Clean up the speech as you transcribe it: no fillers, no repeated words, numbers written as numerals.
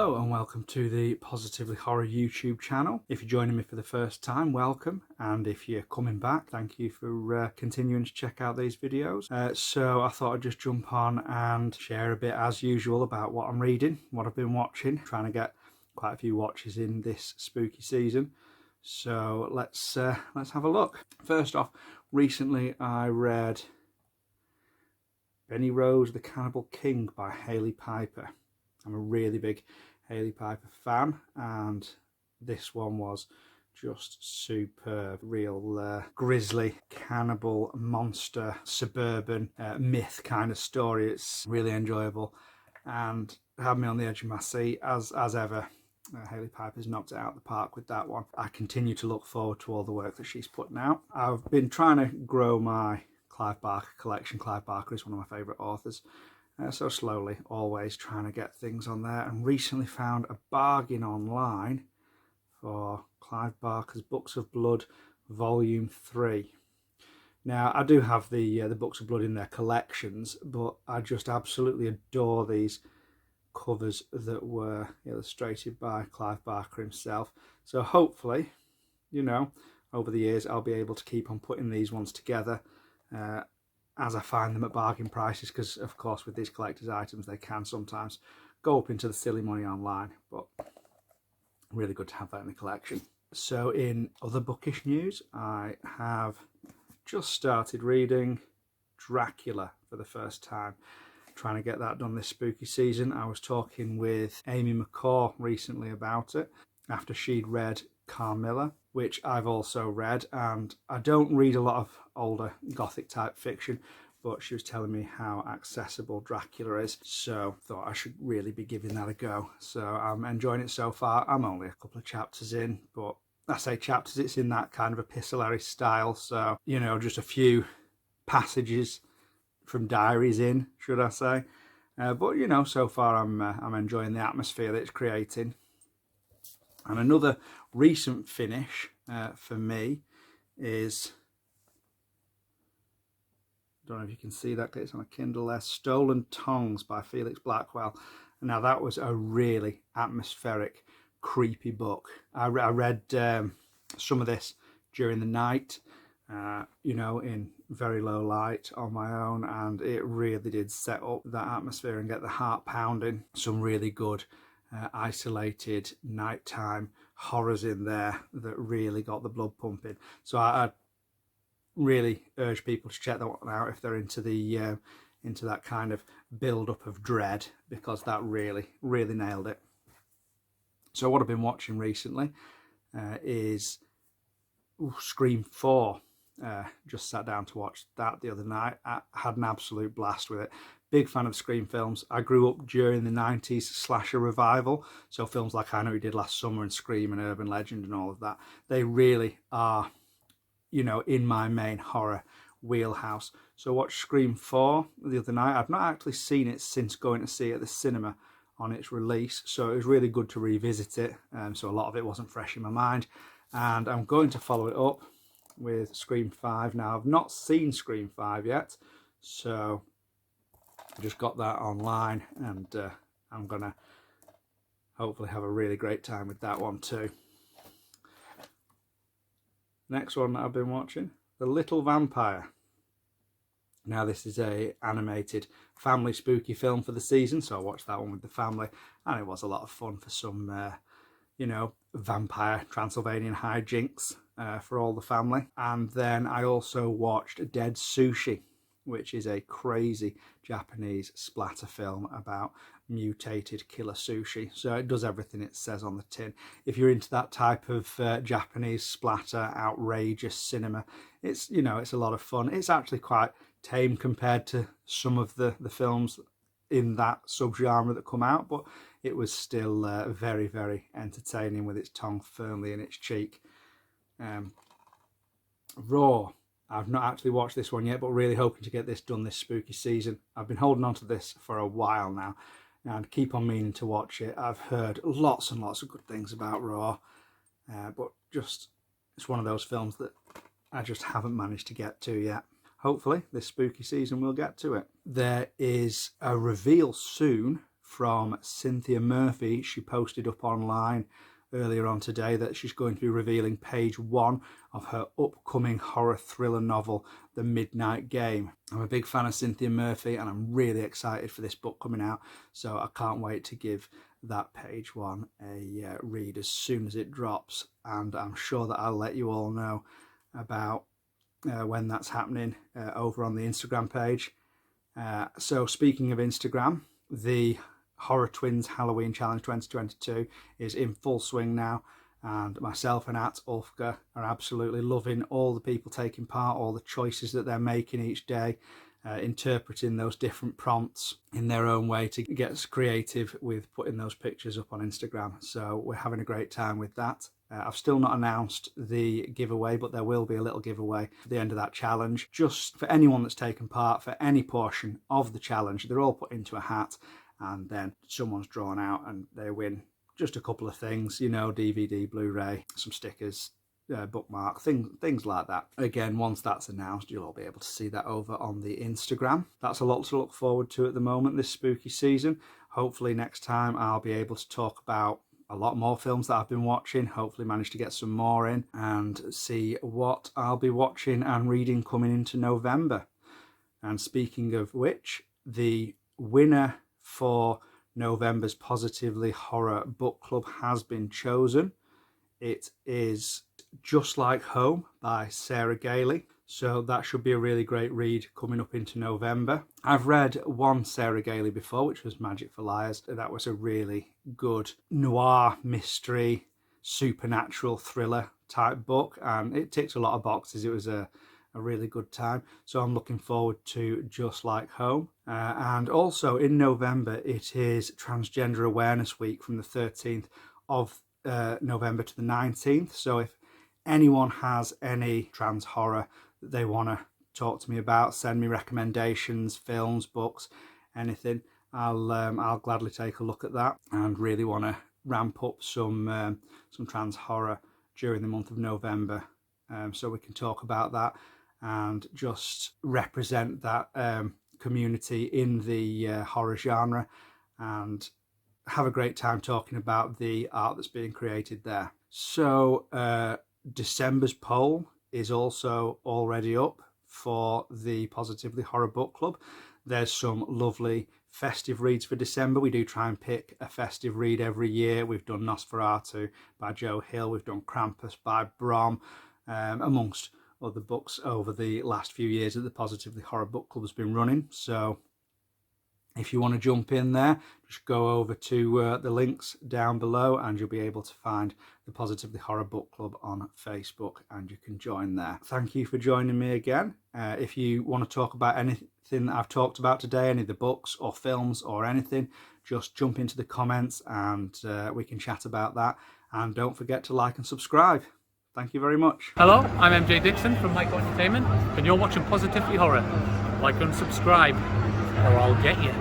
Hello and welcome to the Positively Horror YouTube channel. If you're joining me for the first time, welcome, and if you're coming back, thank you for continuing to check out these videos. So I thought I'd just jump on and share a bit as usual about what I'm reading, what I've been watching, trying to get quite a few watches in this spooky season. So let's have a look. First off, recently I read Benny Rose the Cannibal King by Hailey Piper. I'm a really big Hailey Piper fan, and this one was just superb. Real grisly cannibal monster suburban myth kind of story. It's really enjoyable and had me on the edge of my seat as ever. Hailey Piper's knocked it out of the park with that one. I continue to look forward to all the work that she's putting out. I've been trying to grow my Clive Barker collection. Clive Barker is one of my favourite authors. So slowly, always trying to get things on there, and recently found a bargain online for Clive Barker's Books of Blood Volume 3. Now, I do have the Books of Blood in their collections, but I just absolutely adore these covers that were illustrated by Clive Barker himself. So hopefully, you know, over the years I'll be able to keep on putting these ones together as I find them at bargain prices, because of course with these collector's items they can sometimes go up into the silly money online, but really good to have that in the collection. So in other bookish news, I have just started reading Dracula for the first time, trying to get that done this spooky season. I was talking with Amy McCaw recently about it after she'd read Carmilla, which I've also read, and I don't read a lot of older gothic type fiction, but she was telling me how accessible Dracula is, so thought I should really be giving that a go. So I'm enjoying it so far. I'm only a couple of chapters in, but I say chapters, it's in that kind of epistolary style, so you know, just a few passages from diaries in, should I say. But you know, so far I'm enjoying the atmosphere that it's creating. And another recent finish for me is, I don't know if you can see that, it's on a Kindle there, Stolen Tongues by Felix Blackwell. Now that was a really atmospheric, creepy book. I read some of this during the night, you know, in very low light on my own, and it really did set up that atmosphere and get the heart pounding. Some really good isolated nighttime horrors in there that really got the blood pumping. So I really urge people to check that one out if they're into the into that kind of build up of dread, because that really nailed it. So what I've been watching recently is Scream 4. Just sat down to watch that the other night. I had an absolute blast with it. Big fan of Scream films. I grew up during the 90s slasher revival, so films like I Know You Did Last Summer and Scream and Urban Legend and all of that, they really are, you know, in my main horror wheelhouse. So I watched Scream 4 the other night. I've not actually seen it since going to see it at the cinema on its release, so it was really good to revisit it. So a lot of it wasn't fresh in my mind, and I'm going to follow it up with Scream 5. Now, I've not seen Scream 5 yet, so I just got that online, and I'm gonna hopefully have a really great time with that one too. Next one that I've been watching, The Little Vampire. Now this is a animated family spooky film for the season, so I watched that one with the family, and it was a lot of fun for some you know, vampire Transylvanian hijinks for all the family. And then I also watched Dead Sushi, which is a crazy Japanese splatter film about mutated killer sushi. So it does everything it says on the tin. If you're into that type of Japanese splatter, outrageous cinema, it's, you know, it's a lot of fun. It's actually quite tame compared to some of the films in that subgenre that come out, but it was still very entertaining with its tongue firmly in its cheek. Raw. I've not actually watched this one yet, but really hoping to get this done this spooky season. I've been holding on to this for a while now and keep on meaning to watch it. I've heard lots and lots of good things about Raw, but just it's one of those films that I just haven't managed to get to yet. Hopefully this spooky season we'll get to it. There is a reveal soon from Cynthia Murphy. She posted up online earlier on today that she's going to be revealing page 1 of her upcoming horror thriller novel, The Midnight Game. I'm a big fan of Cynthia Murphy and I'm really excited for this book coming out, so I can't wait to give that page 1 a read as soon as it drops, and I'm sure that I'll let you all know about when that's happening over on the Instagram page. So speaking of Instagram, the Horror Twins Halloween Challenge 2022 is in full swing now, and myself and Ulfka are absolutely loving all the people taking part, all the choices that they're making each day, interpreting those different prompts in their own way to get us creative with putting those pictures up on Instagram. So we're having a great time with that. I've still not announced the giveaway, but there will be a little giveaway at the end of that challenge. Just for anyone that's taken part for any portion of the challenge, they're all put into a hat, and then someone's drawn out and they win just a couple of things, you know, DVD, Blu-ray, some stickers, bookmark, things like that. Again, once that's announced, you'll all be able to see that over on the Instagram. That's a lot to look forward to at the moment this spooky season. Hopefully next time I'll be able to talk about a lot more films that I've been watching, hopefully manage to get some more in and see what I'll be watching and reading coming into November. And speaking of which, the winner for November's Positively Horror Book Club has been chosen. It is Just Like Home by Sarah Gailey. So that should be a really great read coming up into November. I've read one Sarah Gailey before, which was Magic for Liars. That was a really good noir, mystery, supernatural thriller type book, and it ticked a lot of boxes. It was a really good time. So I'm looking forward to Just Like Home. And also in November, it is Transgender Awareness Week from the 13th of November to the 19th. So if anyone has any trans horror that they want to talk to me about, send me recommendations, films, books, anything, I'll gladly take a look at that, and really want to ramp up some trans horror during the month of November, so we can talk about that and just represent that community in the horror genre and have a great time talking about the art that's being created there. So December's poll is also already up for the Positively Horror Book Club. There's some lovely festive reads for December. We do try and pick a festive read every year. We've done Nosferatu by Joe Hill, we've done Krampus by Brom, amongst other books over the last few years that the Positively Horror Book Club has been running. So if you want to jump in there, just go over to the links down below and you'll be able to find the Positively Horror Book Club on Facebook and you can join there. Thank you for joining me again. If you want to talk about anything that I've talked about today, any of the books or films or anything, just jump into the comments and we can chat about that. And don't forget to like and subscribe. Thank you very much. Hello, I'm MJ Dixon from Mycho Entertainment and you're watching Positively Horror. Like and subscribe or I'll get you.